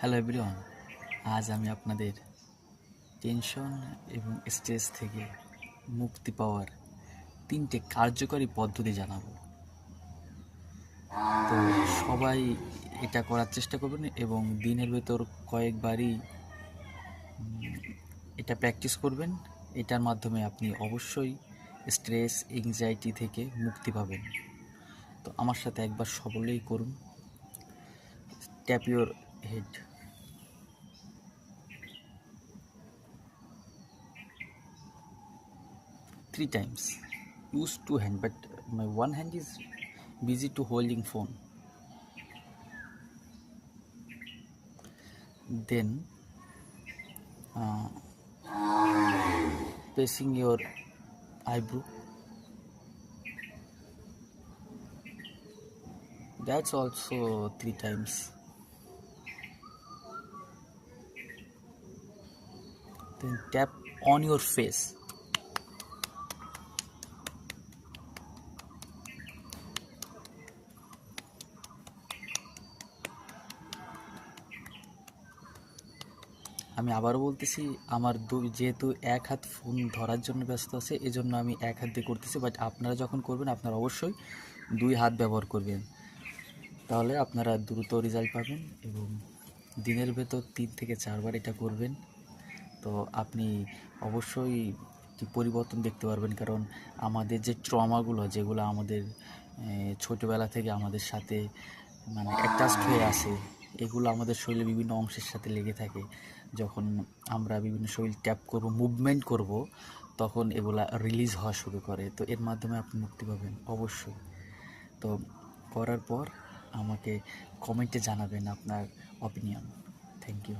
Hello everyone, আজ আমি আপনাদের টেনশন এবং স্ট্রেস থেকে মুক্তি পাওয়ার 3টে কার্যকরী পদ্ধতি জানাবো। তো সবাই এটা করার চেষ্টা করবেন এবং দিনের ভেতর কয়েকবারই এটা প্র্যাকটিস করবেন। এটার মাধ্যমে আপনি অবশ্যই স্ট্রেস এংজাইটি থেকে মুক্তি পাবেন। তো আমার সাথে একবার সকলেই করুন। Tap your head. Three times. Use two hand, but my one hand is busy to holding phone. Then pressing your eyebrow. That's also 3 times. Then tap on your face. আমি আবারও বলতেছি, আমার যেহেতু এক হাত ফোন ধরার জন্য ব্যস্ত আছে, এজন্য আমি এক হাত দিয়ে করতেছি। বাট আপনারা যখন করবেন আপনারা অবশ্যই 2 হাত ব্যবহার করবেন, তাহলে আপনারা দ্রুত রেজাল্ট পাবেন এবং দিনের ভেতর 3 থেকে 4 বার এটা করবেন। তো আপনি অবশ্যই একটি পরিবর্তন দেখতে পারবেন, কারণ আমাদের যে ট্রমাগুলো, যেগুলো আমাদের ছোটোবেলা থেকে আমাদের সাথে অ্যাটাচড হয়ে আসে, এগুলো আমাদের শরীরের বিভিন্ন অংশের সাথে লেগে থাকে। যখন আমরা বিভিন্ন শরীর ট্যাপ করব, মুভমেন্ট করব, তখন এগুলা রিলিজ হওয়া শুরু করে। তো এর মাধ্যমে আপনি মুক্তি পাবেন অবশ্যই। তো করার পর আমাকে কমেন্টে জানাবেন আপনার অপিনিয়ন। Thank you.